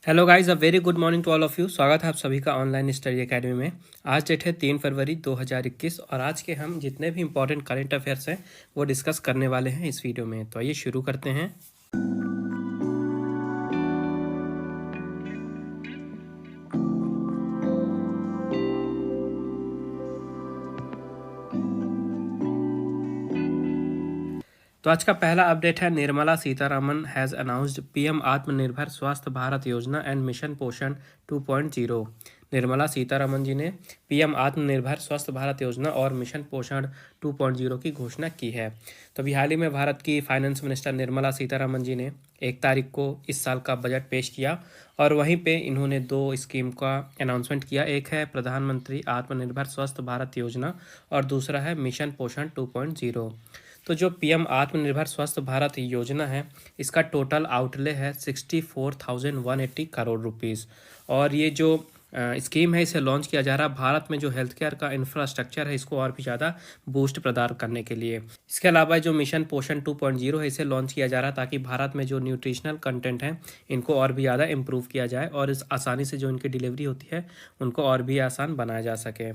Hello guys, a very good morning to all of you. स्वागत है आप सभी का ऑनलाइन स्टडी एकेडमी में। आज डेट है 3 फरवरी 2021 और आज के हम जितने भी इंपॉर्टेंट करंट अफेयर्स हैं वो डिस्कस करने वाले हैं इस वीडियो में। तो आइए शुरू करते हैं। तो आज का पहला अपडेट है, Nirmala Sitharaman has announced PM आत्मनिर्भर स्वास्थ्य भारत योजना एंड मिशन पोषण 2.0। निर्मला सीतारमण जी ने पीएम आत्मनिर्भर स्वास्थ्य भारत योजना और मिशन पोषण 2.0 की घोषणा की है। तो अभी हाल ही में भारत की फाइनेंस मिनिस्टर निर्मला सीतारमण जी ने 1 तारीख को इस साल का बजट पेश किया और वहीं पे इन्होंने 2 स्कीम का अनाउंसमेंट किया। एक है प्रधानमंत्री आत्मनिर्भर स्वास्थ्य भारत योजना और दूसरा है मिशन पोषण 2.0। तो जो पीएम आत्मनिर्भर स्वस्थ भारत योजना है, इसका टोटल आउटले है 64,180 करोड़ रुपीज़। और ये जो स्कीम है, इसे लॉन्च किया जा रहा है भारत में जो हेल्थ केयर का इंफ्रास्ट्रक्चर है इसको और भी ज़्यादा बूस्ट प्रदान करने के लिए। इसके अलावा जो मिशन पोषण 2.0 है, इसे लॉन्च किया जा रहा है ताकि भारत में जो न्यूट्रिशनल कंटेंट है इनको और भी ज़्यादा इम्प्रूव किया जाए और इस आसानी से जो इनकी डिलीवरी होती है उनको और भी आसान बनाया जा सके।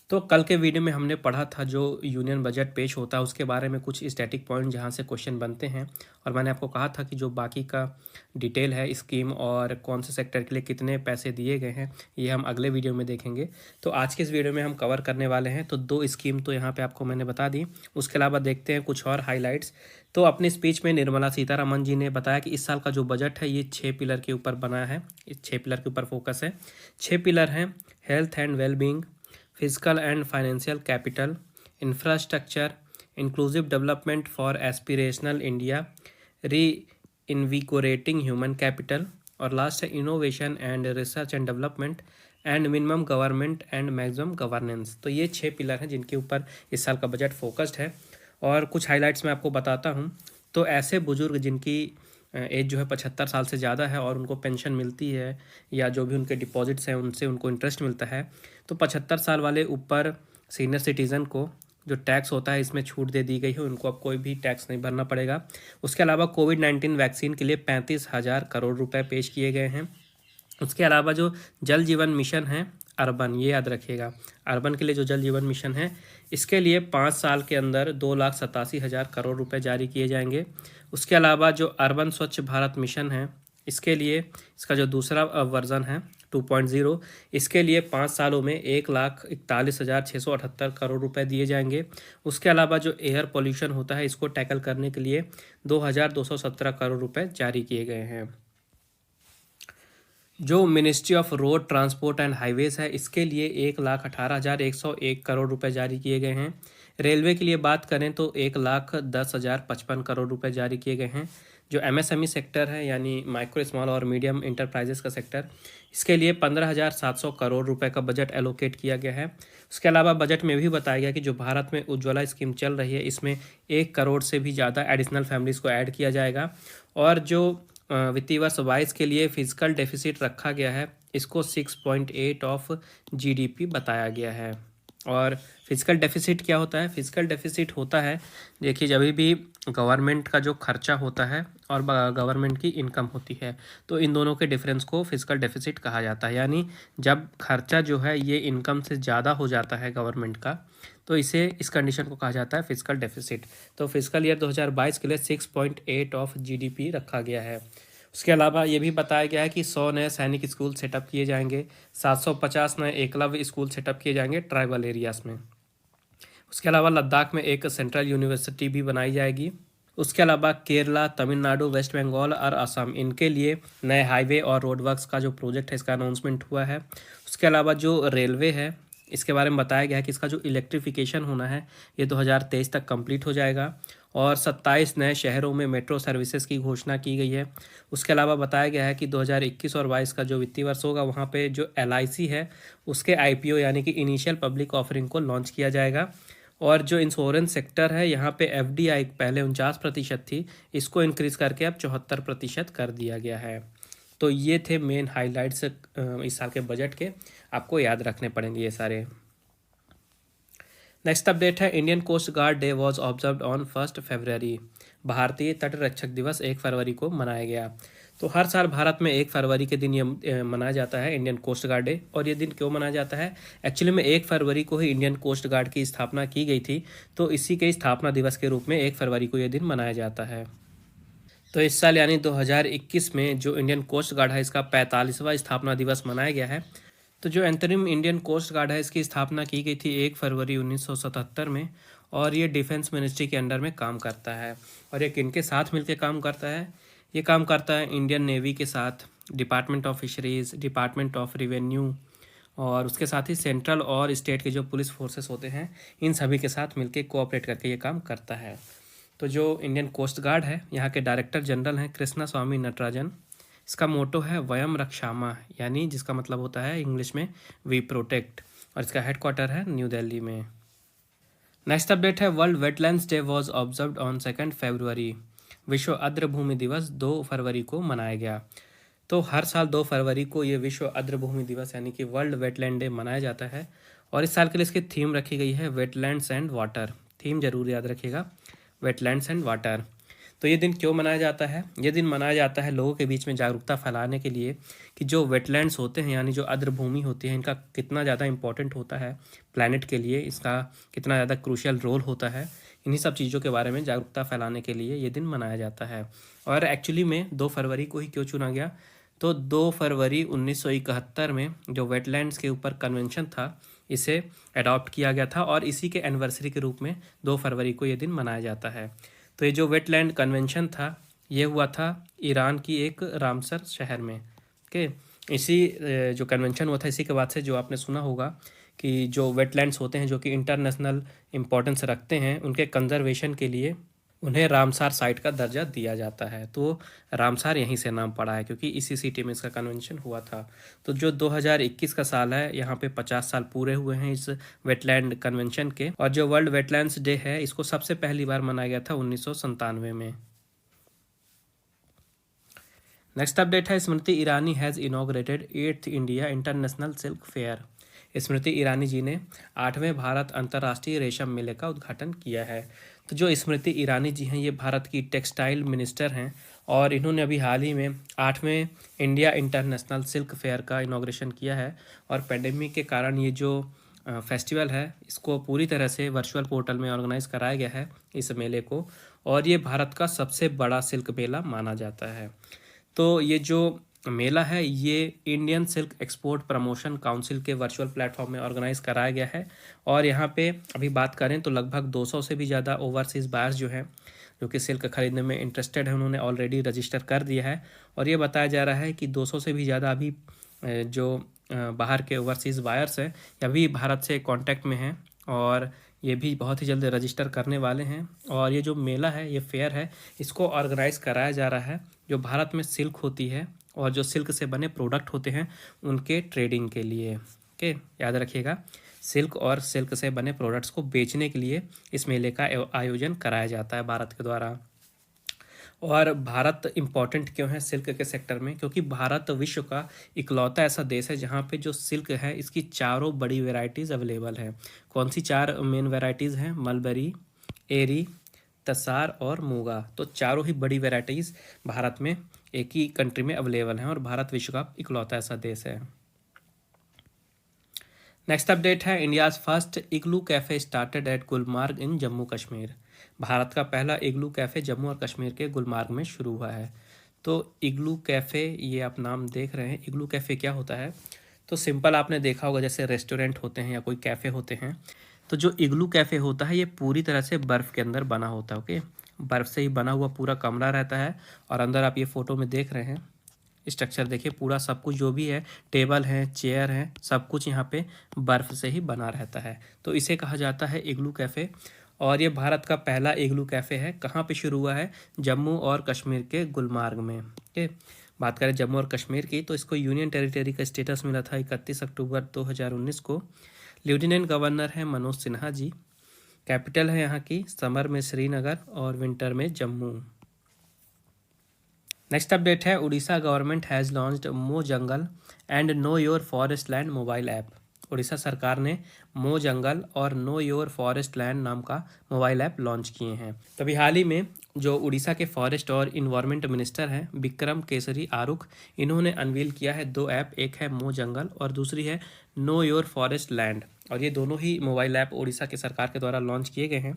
तो कल के वीडियो में हमने पढ़ा था जो यूनियन बजट पेश होता है उसके बारे में कुछ स्टैटिक पॉइंट जहां से क्वेश्चन बनते हैं, और मैंने आपको कहा था कि जो बाकी का डिटेल है स्कीम और कौन से सेक्टर के लिए कितने पैसे दिए गए हैं ये हम अगले वीडियो में देखेंगे। तो आज के इस वीडियो में हम कवर करने वाले हैं। तो 2 स्कीम तो यहाँ पर आपको मैंने बता दी, उसके अलावा देखते हैं कुछ और हाईलाइट्स। तो अपनी स्पीच में निर्मला सीतारमण जी ने बताया कि इस साल का जो बजट है ये 6 पिलर के ऊपर बना है। इस 6 पिलर के ऊपर फोकस है। 6 पिलर हैं: health and wellbeing, physical and financial capital, infrastructure, inclusive development for aspirational India, री इन्विगोरेटिंग ह्यूमन कैपिटल, और लास्ट है innovation and research and development and minimum government and maximum governance. तो ये 6 पिलर हैं जिनके ऊपर इस साल का बजट फोकस्ड है। और कुछ हाइलाइट्स मैं आपको बताता हूँ। तो ऐसे बुजुर्ग जिनकी एज जो है 75 साल से ज़्यादा है और उनको पेंशन मिलती है या जो भी उनके डिपॉजिट्स हैं उनसे उनको इंटरेस्ट मिलता है, तो 75 साल वाले ऊपर सीनियर सिटीज़न को जो टैक्स होता है इसमें छूट दे दी गई है, उनको अब कोई भी टैक्स नहीं भरना पड़ेगा। उसके अलावा कोविड-19 वैक्सीन के लिए 35,000 करोड़ रुपए पेश किए गए हैं। उसके अलावा जो जल जीवन मिशन है अर्बन, ये याद रखिएगा, अर्बन के लिए जो जल जीवन मिशन है इसके लिए 5 साल के अंदर 2,87,000 करोड़ रुपए जारी किए जाएंगे। उसके अलावा जो अर्बन स्वच्छ भारत मिशन है इसके लिए इसका जो दूसरा वर्जन है 2.0, इसके लिए 5 सालों में 1,41,678 करोड़ रुपए दिए जाएंगे। उसके अलावा जो एयर पोल्यूशन होता है इसको टैकल करने के लिए 2,217 करोड़ रुपए जारी किए गए हैं। जो ministry of road transport and highways है इसके लिए 1,18,101 करोड़ रुपए जारी किए गए हैं। रेलवे के लिए बात करें तो 1,10,055 करोड़ रुपए जारी किए गए हैं। जो एमएसएमई सेक्टर है यानी माइक्रो स्मॉल और मीडियम इंटरप्राइजेस का सेक्टर, इसके लिए 15,700 करोड़ रुपए का बजट एलोकेट किया गया है। उसके अलावा बजट में भी बताया गया कि जो भारत में उज्ज्वला स्कीम चल रही है इसमें 1 करोड़ से भी ज़्यादा एडिशनल फैमिलीज़ को ऐड किया जाएगा। और जो वित्तीय वर्ष 22 के लिए फिजिकल डेफिसिट रखा गया है इसको 6.8 ऑफ जीडीपी बताया गया है। और फिजिकल डेफिसिट क्या होता है? फिजिकल डेफिसिट होता है, देखिए, जब भी गवर्नमेंट का जो खर्चा होता है और गवर्नमेंट की इनकम होती है तो इन दोनों के डिफरेंस को फिजिकल डेफिसिट कहा जाता है। यानी जब खर्चा जो है ये इनकम से ज़्यादा हो जाता है गवर्नमेंट का, तो इस कंडीशन को कहा जाता है फिजिकल डेफिसिट। तो फिजिकल ईयर 2022 के लिए 6.8 ऑफ जीडीपी रखा गया है। उसके अलावा ये भी बताया गया है कि 100 नए सैनिक स्कूल सेटअप किए जाएंगे, 750 नए एकलव्य स्कूल सेटअप किए जाएंगे ट्राइबल एरियाज़ में। उसके अलावा लद्दाख में एक सेंट्रल यूनिवर्सिटी भी बनाई जाएगी। उसके अलावा केरला, तमिलनाडु, वेस्ट बंगाल और असम, इनके लिए नए हाईवे और रोड वर्क्स का जो प्रोजेक्ट है इसका अनाउंसमेंट हुआ है। उसके अलावा जो रेलवे है इसके बारे में बताया गया है कि इसका जो इलेक्ट्रिफिकेशन होना है ये 2023 तक कंप्लीट हो जाएगा और 27 नए शहरों में मेट्रो सर्विसेज की घोषणा की गई है। उसके अलावा बताया गया है कि 2021 और 22 का जो वित्तीय वर्ष होगा वहाँ पे जो एलआईसी है उसके आईपीओ यानी कि इनिशियल पब्लिक ऑफरिंग को लॉन्च किया जाएगा। और जो इंश्योरेंस सेक्टर है यहाँ पे एफडीआई पहले 49% थी, इसको इंक्रीज करके अब 74% कर दिया गया है। तो ये थे मेन हाइलाइट्स इस साल के बजट के, आपको याद रखने पड़ेंगे ये सारे। नेक्स्ट अपडेट है, Indian coast guard day was observed on 1 फरवरी। भारतीय तट रक्षक दिवस 1 फरवरी को मनाया गया। तो हर साल भारत में 1 फरवरी के दिन ये मनाया जाता है इंडियन कोस्ट गार्ड डे। और ये दिन क्यों मनाया जाता है? एक्चुअली में 1 फरवरी को ही इंडियन कोस्ट गार्ड की स्थापना की गई थी, तो इसी के स्थापना दिवस के रूप में 1 फरवरी को ये दिन मनाया जाता है। तो इस साल यानी 2021 में जो इंडियन कोस्ट गार्ड है इसका 45वां स्थापना दिवस मनाया गया है। तो जो अंतरिम इंडियन कोस्ट गार्ड है इसकी स्थापना की गई थी 1 फरवरी 1977 में, और ये डिफेंस मिनिस्ट्री के अंडर में काम करता है। और ये किनके साथ मिलकर काम करता है? ये काम करता है इंडियन नेवी के साथ, department of fisheries, department of revenue, और उसके साथ ही सेंट्रल और स्टेट के जो पुलिस फोर्सेस होते हैं इन सभी के साथ मिलकर कोऑपरेट करके ये काम करता है। तो जो इंडियन कोस्ट गार्ड है यहाँ के डायरेक्टर जनरल हैं कृष्णा स्वामी नटराजन। इसका मोटो है वयम रक्षामा, यानी जिसका मतलब होता है इंग्लिश में वी प्रोटेक्ट, और इसका हेडक्वार्टर है न्यू दिल्ली में। नेक्स्ट अपडेट है world wetlands day was observed on 2 फरवरी। विश्व आर्द्रभूमि दिवस 2 फरवरी को मनाया गया। तो हर साल 2 फरवरी को ये विश्व आर्द्रभूमि दिवस यानी कि वर्ल्ड वेटलैंड डे मनाया जाता है। और इस साल के लिए इसकी थीम रखी गई है वेटलैंड्स एंड वाटर। थीम जरूर याद रखिएगा, वेटलैंड्स एंड वाटर। तो ये दिन क्यों मनाया जाता है? ये दिन मनाया जाता है लोगों के बीच में जागरूकता फैलाने के लिए कि जो वेटलैंड्स होते हैं यानी जो आर्द्रभूमि होती है इनका कितना ज़्यादा इंपॉर्टेंट होता है प्लैनेट के लिए, इसका कितना ज़्यादा क्रूशियल रोल होता है। इन्हीं सब चीज़ों के बारे में जागरूकता फैलाने के लिए ये दिन मनाया जाता है। और एक्चुअली में 2 फरवरी को ही क्यों चुना गया? तो 2 फरवरी 1971 में जो वेटलैंड्स के ऊपर कन्वेंशन था इसे अडॉप्ट किया गया था, और इसी के एनिवर्सरी के रूप में 2 फरवरी को ये दिन मनाया जाता है। तो ये जो वेटलैंड कन्वेंशन था ये हुआ था ईरान की एक रामसर शहर में। ओके, इसी जो कन्वेंशन हुआ था इसी के बाद से जो आपने सुना होगा कि जो वेटलैंड्स होते हैं जो कि इंटरनेशनल इम्पोर्टेंस रखते हैं उनके कंजर्वेशन के लिए उन्हें रामसार साइट का दर्जा दिया जाता है। तो रामसार यहीं से नाम पड़ा है क्योंकि इसी सिटी में इसका कन्वेंशन हुआ था। तो जो 2021 का साल है यहाँ पे 50 साल पूरे हुए हैं इस वेटलैंड कन्वेंशन के। और जो वर्ल्ड वेटलैंड्स डे है इसको सबसे पहली बार मनाया गया था 1997 में। नेक्स्ट अपडेट है Smriti Irani has inaugurated 8th India international silk fair. Smriti Irani ji ने 8वें भारत अंतर्राष्ट्रीय रेशम मेले का उद्घाटन किया है। तो जो स्मृति ईरानी जी हैं ये भारत की टेक्सटाइल मिनिस्टर हैं, और इन्होंने अभी हाल ही में 8वें इंडिया इंटरनेशनल सिल्क फेयर का इनॉग्रेशन किया है। और पेंडेमिक के कारण ये जो फेस्टिवल है इसको पूरी तरह से वर्चुअल पोर्टल में ऑर्गेनाइज कराया गया है इस मेले को, और ये भारत का सबसे बड़ा सिल्क मेला माना जाता है। तो ये जो मेला है ये Indian silk export promotion council के वर्चुअल प्लेटफॉर्म में ऑर्गेनाइज कराया गया है। और यहाँ पे अभी बात करें तो लगभग 200 से भी ज़्यादा ओवरसीज़ बायर्स जो हैं जो कि सिल्क खरीदने में इंटरेस्टेड है उन्होंने ऑलरेडी रजिस्टर कर दिया है। और ये बताया जा रहा है कि 200 से भी ज़्यादा अभी जो बाहर के ओवरसीज़ बायर्स हैं ये अभी भारत से कांटेक्ट में हैं, और ये भी बहुत ही जल्द रजिस्टर करने वाले हैं। और ये जो मेला है ये फेयर है इसको ऑर्गेनाइज कराया जा रहा है जो भारत में सिल्क होती है और जो सिल्क से बने प्रोडक्ट होते हैं उनके ट्रेडिंग के लिए। ओके, याद रखिएगा, सिल्क और सिल्क से बने प्रोडक्ट्स को बेचने के लिए इस मेले का आयोजन कराया जाता है भारत के द्वारा। और भारत इम्पॉर्टेंट क्यों है सिल्क के सेक्टर में? क्योंकि भारत विश्व का इकलौता ऐसा देश है जहाँ पे जो सिल्क है इसकी चारों बड़ी वेराइटीज़ अवेलेबल है। कौन सी 4 मेन वेराइटीज़ हैं? मलबरी, एरी, तसार और मूगा। तो चारों ही बड़ी वेराइटीज़ भारत में एक ही कंट्री में अवेलेबल हैं, और भारत विश्व का इकलौता ऐसा देश है। नेक्स्ट अपडेट है India's first igloo cafe started at Gulmarg in Jammu Kashmir. Bharat का पहला इग्लू कैफ़े जम्मू और कश्मीर के गुलमार्ग में शुरू हुआ है। तो इग्लू कैफ़े, ये आप नाम देख रहे हैं, इग्लू कैफ़े क्या होता है? तो सिंपल आपने देखा होगा जैसे रेस्टोरेंट होते हैं या कोई कैफ़े होते हैं, तो जो इग्लू कैफ़े होता है ये पूरी तरह से बर्फ़ के अंदर बना होता है। ओके, बर्फ़ से ही बना हुआ पूरा कमरा रहता है, और अंदर आप ये फ़ोटो में देख रहे हैं स्ट्रक्चर देखिए, पूरा सब कुछ जो भी है, टेबल है, चेयर है, सब कुछ यहाँ पे बर्फ़ से ही बना रहता है। तो इसे कहा जाता है इग्लू कैफ़े, और ये भारत का पहला इग्लू कैफ़े है। कहाँ पे शुरू हुआ है? जम्मू और कश्मीर के गुलमार्ग में। ओके, बात करें जम्मू और कश्मीर की तो इसको यूनियन टेरिटरी का स्टेटस मिला था 31 अक्टूबर 2019 को। लेफ्टिनेंट गवर्नर है मनोज सिन्हा जी। कैपिटल है यहाँ की समर में श्रीनगर और विंटर में जम्मू। नेक्स्ट अपडेट है उड़ीसा गवर्नमेंट हैज़ लॉन्च्ड मो jungle and know your forest land mobile app. Orissa सरकार ने मो जंगल और नो योर फॉरेस्ट लैंड नाम का मोबाइल ऐप लॉन्च किए हैं। तभी हाल ही में जो उड़ीसा के फॉरेस्ट और इन्वायरमेंट मिनिस्टर हैं विक्रम केसरी आरुख, इन्होंने अनवील किया है दो ऐप, एक है मो जंगल और दूसरी है नो योर फॉरेस्ट लैंड। और ये दोनों ही मोबाइल ऐप उड़ीसा के सरकार के द्वारा लॉन्च किए गए हैं।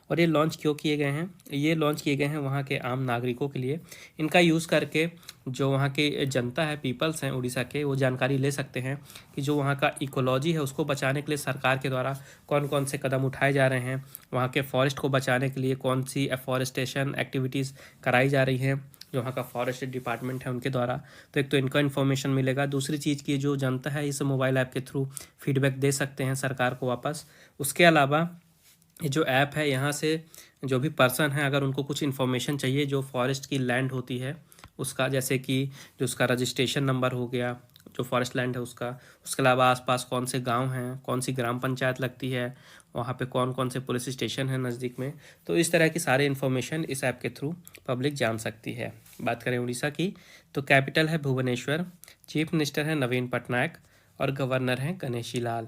और ये लॉन्च क्यों किए गए हैं? ये लॉन्च किए गए हैं वहाँ के आम नागरिकों के लिए। इनका यूज़ करके जो वहाँ की जनता है, पीपल्स हैं उड़ीसा के, वो जानकारी ले सकते हैं कि जो वहाँ का इकोलॉजी है उसको बचाने के लिए सरकार के द्वारा कौन कौन से कदम उठाए जा रहे हैं, वहाँ के फॉरेस्ट को बचाने के लिए कौन सी एफॉरेस्टेशन एक्टिविटीज़ कराई जा रही हैं जो वहाँ का फॉरेस्ट डिपार्टमेंट है उनके द्वारा। तो एक तो इनका इन्फॉर्मेशन मिलेगा, दूसरी चीज़ की जो जनता है इस मोबाइल ऐप के थ्रू फीडबैक दे सकते हैं सरकार को वापस। उसके अलावा ये जो ऐप है, यहाँ से जो भी पर्सन है अगर उनको कुछ इन्फॉर्मेशन चाहिए जो फॉरेस्ट की लैंड होती है उसका, जैसे कि जो उसका रजिस्ट्रेशन नंबर हो गया जो फॉरेस्ट लैंड है उसका, उसके अलावा आसपास कौन से गांव हैं, कौन सी ग्राम पंचायत लगती है, वहाँ पे कौन कौन से पुलिस स्टेशन है नज़दीक में, तो इस तरह की सारी इन्फॉर्मेशन इस ऐप के थ्रू पब्लिक जान सकती है। बात करें उड़ीसा की तो कैपिटल है भुवनेश्वर, चीफ मिनिस्टर है नवीन पटनायक और गवर्नर हैं गणेशी लाल।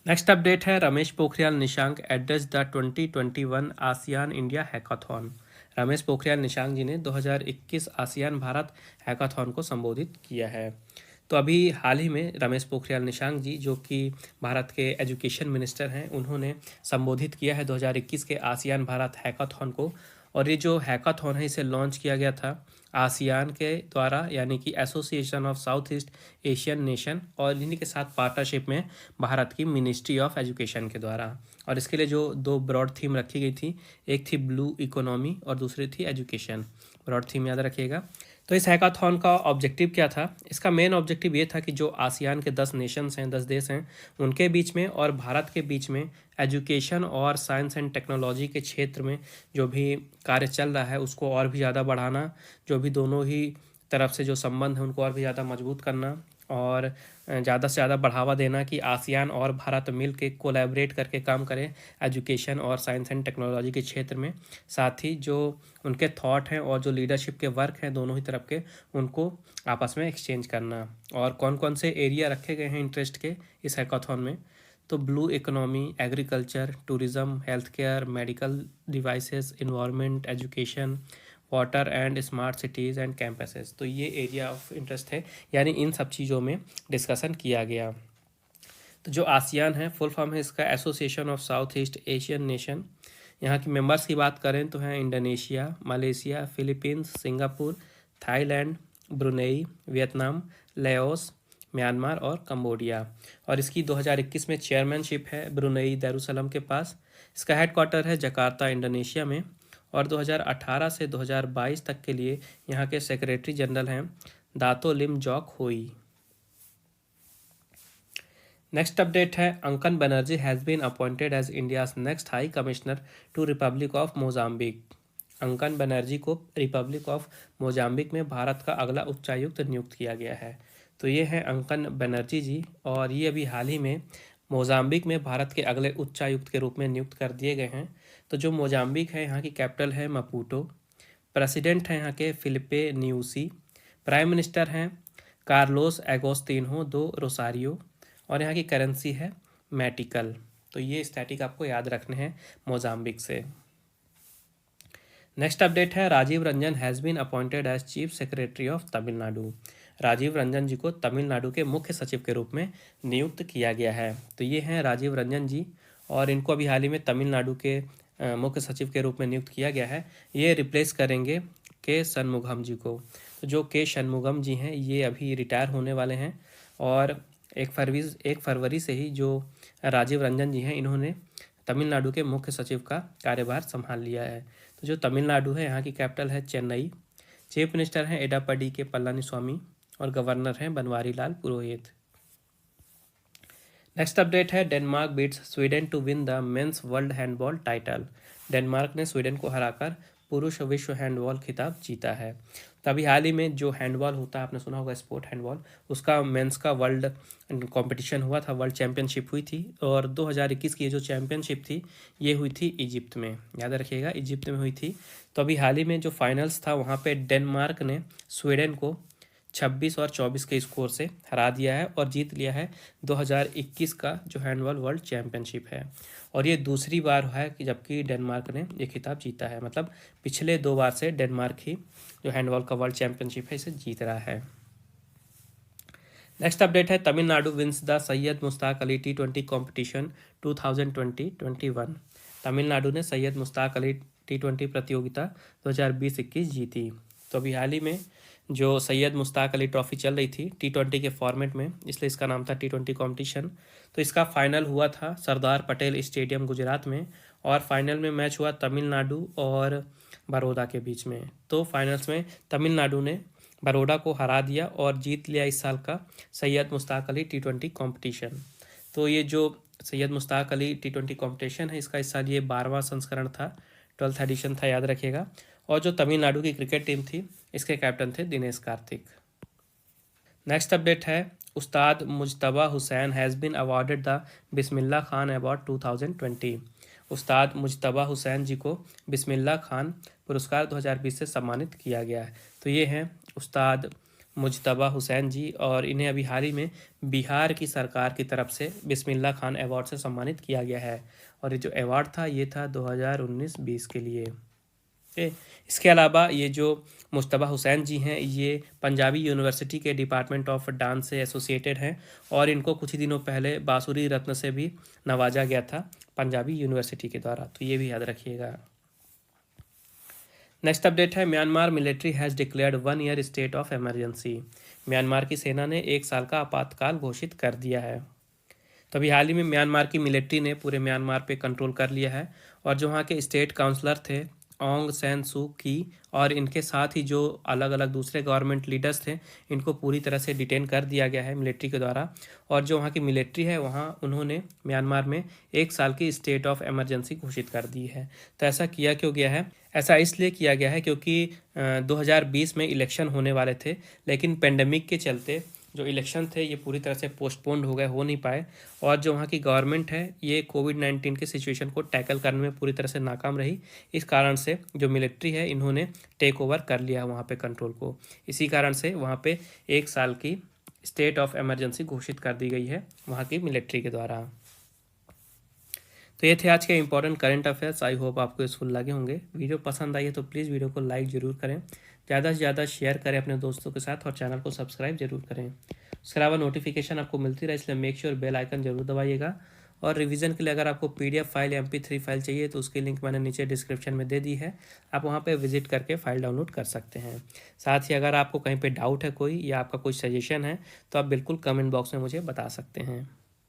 नेक्स्ट अपडेट है Ramesh Pokhriyal Nishank address the 2021 ASEAN India hackathon. Ramesh Pokhriyal Nishank ji ने 2021 आसियान भारत हैकाथॉन को संबोधित किया है। तो अभी हाल ही में रमेश पोखरियाल निशंक जी जो कि भारत के एजुकेशन मिनिस्टर हैं, उन्होंने संबोधित किया है 2021 के आसियान भारत हैकाथॉन को। और ये जो हैकाथॉन है इसे लॉन्च किया गया था आसियान के द्वारा, यानी कि association of south east Asian nation, और इन्हीं के साथ पार्टनरशिप में भारत की मिनिस्ट्री ऑफ एजुकेशन के द्वारा। और इसके लिए जो दो ब्रॉड थीम रखी गई थी, एक थी ब्लू इकोनॉमी और दूसरी थी एजुकेशन। ब्रॉड थीम याद रखिएगा। तो इस हैकाथॉन का ऑब्जेक्टिव क्या था? इसका मेन ऑब्जेक्टिव ये था कि जो आसियान के 10 नेशंस हैं, 10 देश हैं, उनके बीच में और भारत के बीच में एजुकेशन और साइंस एंड टेक्नोलॉजी के क्षेत्र में जो भी कार्य चल रहा है उसको और भी ज़्यादा बढ़ाना, जो भी दोनों ही तरफ से जो संबंध है उनको और भी ज़्यादा मजबूत करना और ज़्यादा से ज़्यादा बढ़ावा देना कि आसियान और भारत मिल के कोलैबोरेट करके काम करें एजुकेशन और साइंस एंड टेक्नोलॉजी के क्षेत्र में। साथ ही जो उनके थॉट हैं और जो लीडरशिप के वर्क हैं दोनों ही तरफ के, उनको आपस में एक्सचेंज करना। और कौन कौन से एरिया रखे गए हैं इंटरेस्ट के इस हैकाथॉन में? तो blue economy, agriculture, tourism, health care, medical devices, environment, education, water and smart cities and campuses, तो ये एरिया ऑफ इंटरेस्ट है, यानी इन सब चीज़ों में डिस्कशन किया गया। तो जो आसियान है फुल फॉर्म है इसका association of south east Asian nation. यहाँ की मेंबर्स की बात करें तो हैं Indonesia, Malaysia, Philippines, Singapore, Thailand, Brunei, Vietnam, Laos, Myanmar और कंबोडिया। और इसकी 2021 में चेयरमैनशिप है ब्रुनेई दारुसलाम के पास। इसका हेडक्वार्टर है जकार्ता इंडोनेशिया में। और 2018 से 2022 तक के लिए यहाँ के सेक्रेटरी जनरल हैं Dato Lim Jock Hoi. Next update है Ankan Banerjee has been appointed as India's next high commissioner to republic of Mozambique. Ankan Banerjee को रिपब्लिक ऑफ मोजाम्बिक में भारत का अगला उच्चायुक्त नियुक्त किया गया है। तो ये हैं अंकन बनर्जी जी, और ये अभी हाल ही में मोजाम्बिक में भारत के अगले उच्चायुक्त के रूप में नियुक्त कर दिए गए हैं। तो जो मोजाम्बिक है यहाँ की कैपिटल है मपूटो, प्रेसिडेंट हैं यहाँ के फिलिपे न्यूसी, प्राइम मिनिस्टर हैं कार्लोस एगोस्टिनो दो रोसारियो, और यहाँ की करेंसी है मैटिकल। तो ये स्टैटिक आपको याद रखने हैं मोजाम्बिक से। नेक्स्ट अपडेट है Rajiv Ranjan has been appointed as chief secretary of Tamil Nadu. Rajiv Ranjan ji को तमिलनाडु के मुख्य सचिव के रूप में नियुक्त किया गया है। तो ये हैं राजीव रंजन जी, और इनको अभी हाल ही में तमिलनाडु के मुख्य सचिव के रूप में नियुक्त किया गया है। ये रिप्लेस करेंगे के शनमुगम जी को। तो जो के शनमुगम जी हैं ये अभी रिटायर होने वाले हैं, और 1 फरवरी से ही जो राजीव रंजन जी हैं इन्होंने तमिलनाडु के मुख्य सचिव का कार्यभार संभाल लिया है। तो जो तमिलनाडु है यहाँ की कैपिटल है चेन्नई, चीफ मिनिस्टर हैं एडापडी के पलानीस्वामी, और गवर्नर हैं बनवारी लाल पुरोहित। नेक्स्ट अपडेट है Denmark beats Sweden to win the men's world handball title. Denmark ने स्वीडन को हराकर पुरुष विश्व हैंडबॉल खिताब जीता है। तभी हाल ही में जो हैंडबॉल होता है, आपने सुना होगा स्पोर्ट हैंडबॉल, उसका मेंस का वर्ल्ड कंपटीशन हुआ था, वर्ल्ड चैंपियनशिप हुई थी। और 2021 की जो चैंपियनशिप थी ये हुई थी इजिप्ट में, याद रखिएगा इजिप्ट में हुई थी। तो अभी हाल ही में जो फाइनल्स था वहाँ पे डेनमार्क ने स्वीडन को 26 और 24 के स्कोर से हरा दिया है और जीत लिया है 2021 का जो हैंडबॉल वर्ल्ड चैंपियनशिप है। और ये दूसरी बार है कि जबकि डेनमार्क ने ये खिताब जीता है, मतलब पिछले 2 बार से डेनमार्क ही जो हैंडबॉल का वर्ल्ड चैंपियनशिप है इसे जीत रहा है। नेक्स्ट अपडेट है Tamil Nadu wins the Syed Mushtaq Ali T20 competition 2020-21। Tamil Nadu ने सैयद मुश्ताक अली T20 प्रतियोगिता 2020-21 जीती। तो अभी हाल ही में जो सैयद मुश्ताक अली ट्रॉफी चल रही थी T20 के फॉर्मेट में, इसलिए इसका नाम था T20 कॉम्पिटिशन। तो इसका फाइनल हुआ था सरदार पटेल स्टेडियम गुजरात में, और फाइनल में मैच हुआ तमिलनाडु और बड़ौदा के बीच में। तो फाइनल्स में तमिलनाडु ने बड़ौदा को हरा दिया और जीत लिया इस साल का सैयद मुश्ताक अली T20 कॉम्पिटिशन। तो ये जो सैयद मुश्ताक अली T20 कॉम्पिटिशन है इसका इस साल ये 12वां संस्करण था, 12th एडिशन था, याद रखिएगा। और जो तमिलनाडु की क्रिकेट टीम थी इसके कैप्टन थे दिनेश कार्तिक। नेक्स्ट अपडेट है Ustad Mujtaba Hussain has been awarded the Bismillah Khan award 2020। Ustad Mujtaba Hussain जी को बिस्मिल्लाह खान पुरस्कार 2020 से सम्मानित किया गया है। तो ये हैं उस्ताद मुज्तबा हुसैन जी, और इन्हें अभी हाल ही में बिहार की सरकार की तरफ से बिस्मिल्लाह खान अवार्ड से सम्मानित किया गया है। और ये जो अवार्ड था ये था 2019-20 के लिए। इसके अलावा ये जो मुज्तबा हुसैन जी हैं ये पंजाबी यूनिवर्सिटी के डिपार्टमेंट ऑफ डांस से एसोसिएटेड हैं, और इनको कुछ ही दिनों पहले बांसुरी रत्न से भी नवाजा गया था पंजाबी यूनिवर्सिटी के द्वारा। तो ये भी याद रखिएगा। नेक्स्ट अपडेट है Myanmar military has declared 1 year state of emergency. Myanmar की सेना ने 1 साल का आपातकाल घोषित कर दिया है। तो अभी हाल ही में म्यांमार की मिलिट्री ने पूरे म्यांमार पे कंट्रोल कर लिया है, और जो वहाँ के स्टेट काउंसलर थे ऑन्ग सैन सू की और इनके साथ ही जो अलग अलग दूसरे गवर्नमेंट लीडर्स थे इनको पूरी तरह से डिटेन कर दिया गया है मिलिट्री के द्वारा। और जो वहाँ की मिलिट्री है वहाँ उन्होंने म्यांमार में 1 साल की स्टेट ऑफ इमरजेंसी घोषित कर दी है। तो ऐसा किया क्यों गया है? ऐसा इसलिए किया गया है क्योंकि 2020 में इलेक्शन होने वाले थे, लेकिन पेंडेमिक के चलते जो इलेक्शन थे ये पूरी तरह से पोस्टपोन्ड हो गए, हो नहीं पाए। और जो वहाँ की गवर्नमेंट है ये कोविड-19 के सिचुएशन को टैकल करने में पूरी तरह से नाकाम रही। इस कारण से जो मिलिट्री है इन्होंने टेक ओवर कर लिया वहाँ पे कंट्रोल को। इसी कारण से वहाँ पे 1 साल की स्टेट ऑफ इमरजेंसी घोषित कर दी गई है वहाँ की मिलिट्री के द्वारा। तो ये थे आज के important current affairs. I hope आपको यूजफुल लगे होंगे। वीडियो पसंद आई है तो प्लीज़ वीडियो को लाइक ज़रूर करें, ज़्यादा से ज़्यादा शेयर करें अपने दोस्तों के साथ, और चैनल को सब्सक्राइब जरूर करें। उसके अलावा नोटिफिकेशन आपको मिलती रहे इसलिए मेक श्योर बेल आइकन जरूर दबाइएगा। और रिवीजन के लिए अगर आपको PDF फाइल या MP3 फाइल चाहिए तो उसकी लिंक मैंने नीचे डिस्क्रिप्शन में दे दी है, आप वहाँ पे विजिट करके फाइल डाउनलोड कर सकते हैं। साथ ही अगर आपको कहीं पे डाउट है कोई या आपका कोई सजेशन है तो आप बिल्कुल कमेंट बॉक्स में मुझे बता सकते हैं।